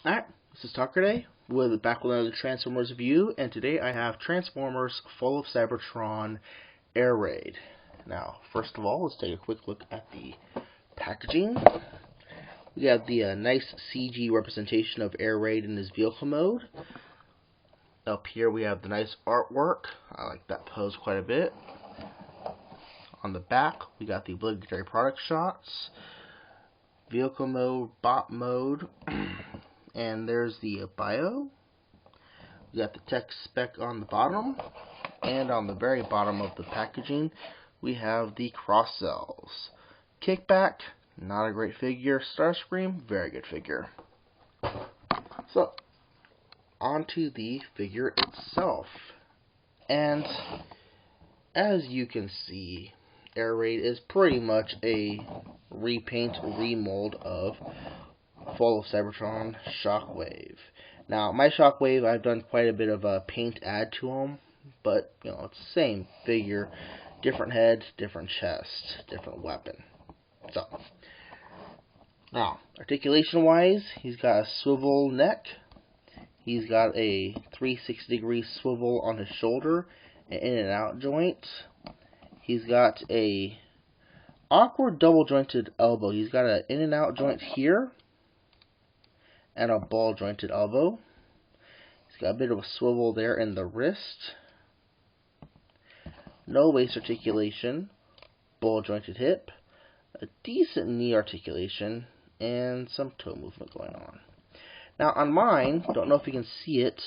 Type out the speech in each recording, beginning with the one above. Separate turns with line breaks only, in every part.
Alright, this is Tucker Day, back with another Transformers review, and today I have Transformers Fall of Cybertron Airraid. Now, first of all, let's take a quick look at the packaging. We have the nice CG representation of Airraid in his vehicle mode. Up here we have the nice artwork. I like that pose quite a bit. On the back, we got the obligatory product shots, vehicle mode, bot mode, and there's the bio. We got the tech spec on the bottom, and on the very bottom of the packaging, we have the cross cells. Kickback, not a great figure. Starscream, very good figure. So, onto the figure itself. And as you can see, Airraid is pretty much a repaint, remold of Fall of Cybertron Shockwave. Now, my Shockwave, I've done quite a bit of a paint add to him, but, you know, it's the same figure, different head, different chest, different weapon. So, now, articulation-wise, he's got a swivel neck, he's got a 360-degree swivel on his shoulder, an in and out joint. He's got a awkward double jointed elbow. He's got an in and out joint here and a ball jointed elbow. He's got a bit of a swivel there in the wrist. No waist articulation, ball jointed hip, a decent knee articulation, and some toe movement going on. Now on mine, don't know if you can see it,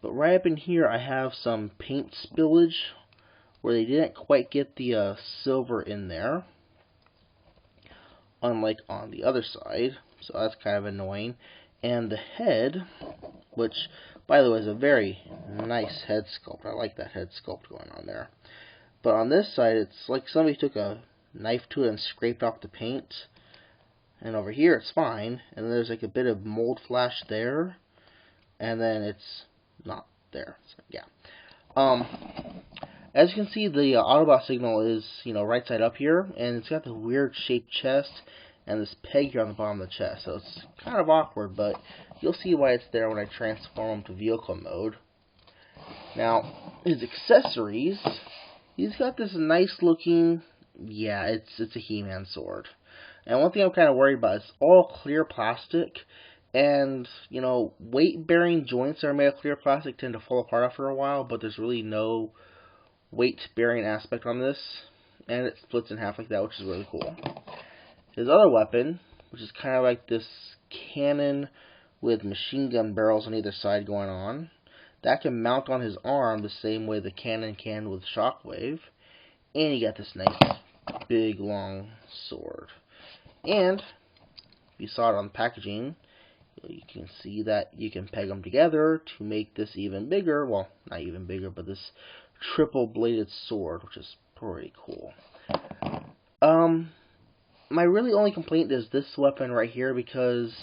but right up in here I have some paint spillage where they didn't quite get the silver in there, unlike on the other side, so that's kind of annoying. And the head, which, by the way, is a very nice head sculpt. I like that head sculpt going on there. But on this side, it's like somebody took a knife to it and scraped off the paint. And over here, it's fine. And there's like a bit of mold flash there, and then it's not there. So, yeah. As you can see, the Autobot signal is, right side up here, and it's got the weird shaped chest and this peg here on the bottom of the chest. So it's kind of awkward, but you'll see why it's there when I transform him to vehicle mode. Now, his accessories, he's got this nice looking, it's a He-Man sword. And one thing I'm kind of worried about is all clear plastic, and, weight-bearing joints that are made of clear plastic tend to fall apart after a while, but there's really no weight-bearing aspect on this, and it splits in half like that, which is really cool. His other weapon, which is kind of like this cannon with machine gun barrels on either side going on, that can mount on his arm the same way the cannon can with Shockwave, and you got this nice big long sword. And if you saw it on the packaging, you can see that you can peg them together to make this even bigger. Well, not even bigger, but this triple bladed sword, which is pretty cool. My really only complaint is this weapon right here, because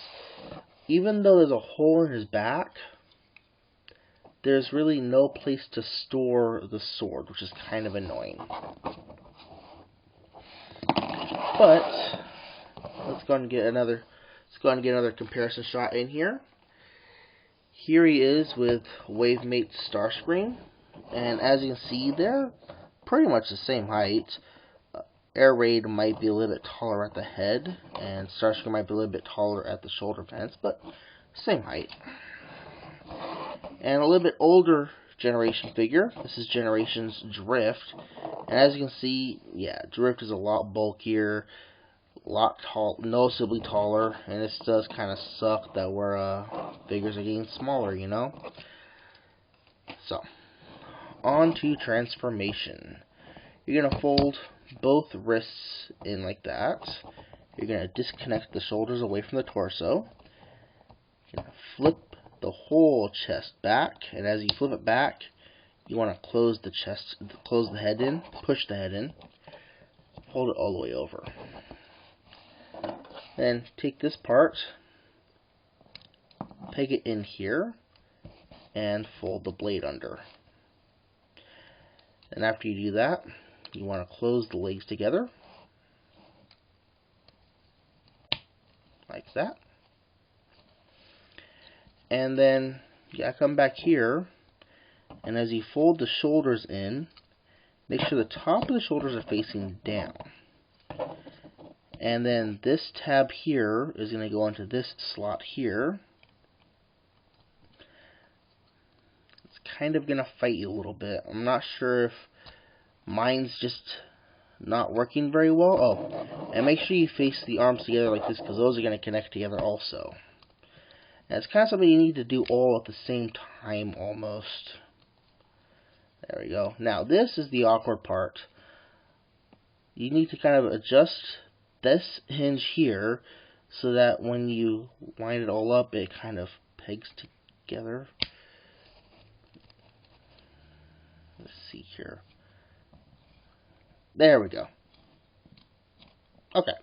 even though there's a hole in his back, there's really no place to store the sword, which is kind of annoying. But let's go and get another comparison shot in here. Here he is with Wavemate Starscream, and as you can see, they're pretty much the same height. Airraid might be a little bit taller at the head, and Starscream might be a little bit taller at the shoulder vents, but same height. And a little bit older generation figure. This is Generations Drift, and as you can see, Drift is a lot bulkier, noticeably taller, and this does kind of suck that we're figures are getting smaller, So, on to transformation. You're gonna fold both wrists in like that. You're gonna disconnect the shoulders away from the torso. You're gonna flip the whole chest back, and as you flip it back, you want to close the head in, push the head in, fold it all the way over. Then take this part, peg it in here, and fold the blade under. And after you do that, you want to close the legs together, like that. And then I come back here, and as you fold the shoulders in, make sure the top of the shoulders are facing down. And then this tab here is going to go into this slot here. It's kind of going to fight you a little bit. I'm not sure if mine's just not working very well. Oh, and make sure you face the arms together like this, because those are going to connect together also. And it's kind of something you need to do all at the same time almost. There we go. Now this is the awkward part. You need to kind of adjust this hinge here so that when you line it all up, it kind of pegs together. Let's see here. There we go. Okay.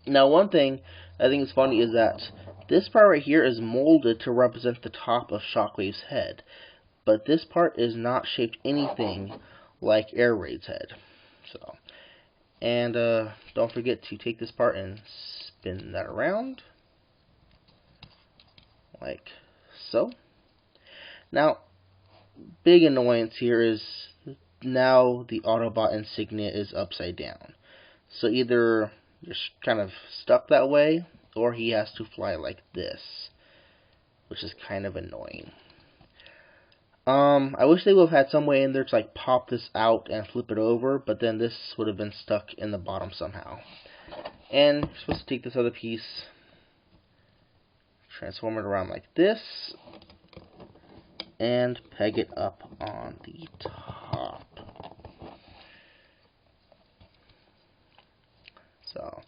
Now one thing I think is funny is that this part right here is molded to represent the top of Shockwave's head, but this part is not shaped anything like Airraid's head. So, and don't forget to take this part and spin that around like so. Now, big annoyance here is now the Autobot insignia is upside down. So either you're kind of stuck that way, or he has to fly like this, which is kind of annoying. I wish they would have had some way in there to like pop this out and flip it over, but then this would have been stuck in the bottom somehow. And you're supposed to take this other piece, transform it around like this, and peg it up on the top. So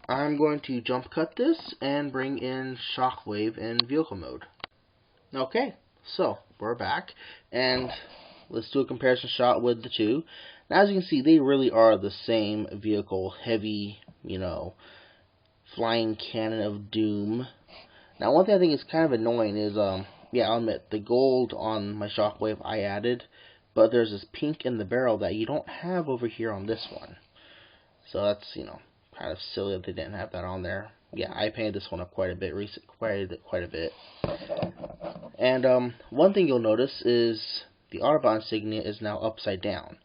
I'm going to jump cut this and bring in Shockwave in vehicle mode. Okay, so we're back, and let's do a comparison shot with the two. Now, as you can see, they really are the same vehicle, heavy, you know, flying cannon of doom. Now, one thing I think is kind of annoying is, yeah, I'll admit, the gold on my Shockwave I added, but there's this pink in the barrel that you don't have over here on this one. So that's, you know, kind of silly that they didn't have that on there. Yeah, I painted this one up quite a bit, quite a bit. And one thing you'll notice is the Autobot insignia is now upside down.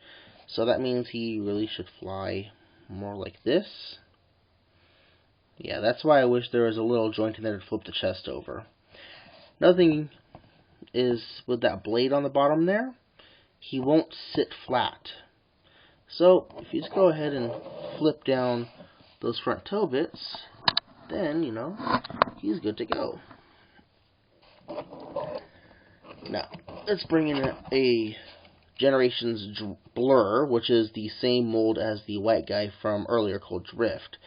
So that means he really should fly more like this. Yeah, that's why I wish there was a little joint in there to flip the chest over. Another thing is with that blade on the bottom there, he won't sit flat. So if you just go ahead and flip down those front toe bits, then, you know, he's good to go. Now, let's bring in a Generations Blur, which is the same mold as the white guy from earlier called Drift.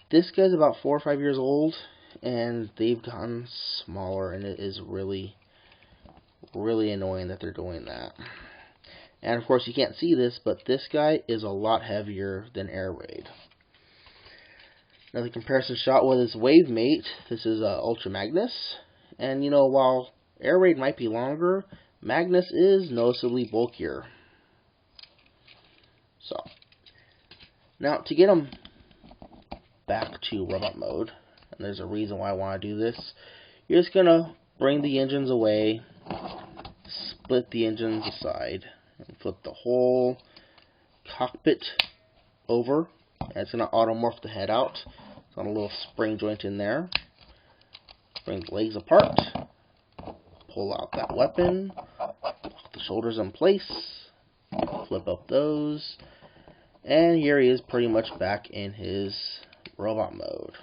This guy's about 4 or 5 years old, and they've gotten smaller, and it is really, really annoying that they're doing that. And of course, you can't see this, but this guy is a lot heavier than Airraid. Another comparison shot with his wave mate. This is Ultra Magnus. And you know, while Airraid might be longer, Magnus is noticeably bulkier. So, now to get him back to robot mode, and there's a reason why I want to do this, you're just going to bring the engines away, split the engines aside, and flip the whole cockpit over. And it's going to automorph the head out. It's on a little spring joint in there. Bring the legs apart. Pull out that weapon. Lock the shoulders in place. Flip up those. And here he is pretty much back in his robot mode.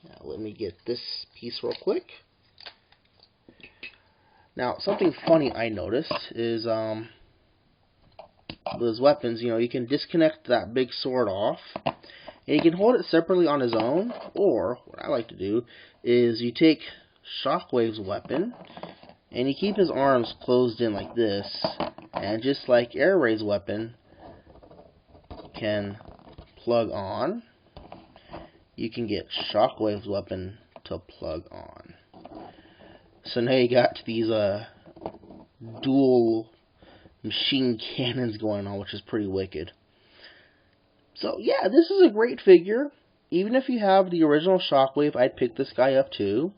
Now let me get this piece real quick. Now, something funny I noticed is, those weapons, you know, you can disconnect that big sword off, and you can hold it separately on his own, or, what I like to do, is you take Shockwave's weapon, and you keep his arms closed in like this, and just like Airraid's weapon can plug on, you can get Shockwave's weapon to plug on. So now you got these dual machine cannons going on, which is pretty wicked. So yeah, this is a great figure. Even if you have the original Shockwave, I'd pick this guy up too.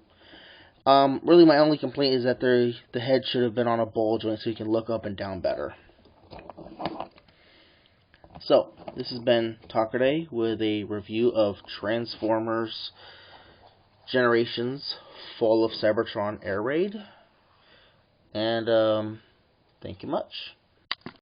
Really my only complaint is that the head should have been on a ball joint so you can look up and down better. So, this has been Talkaday with a review of Transformers Generations Fall of Cybertron Airraid. And, thank you much.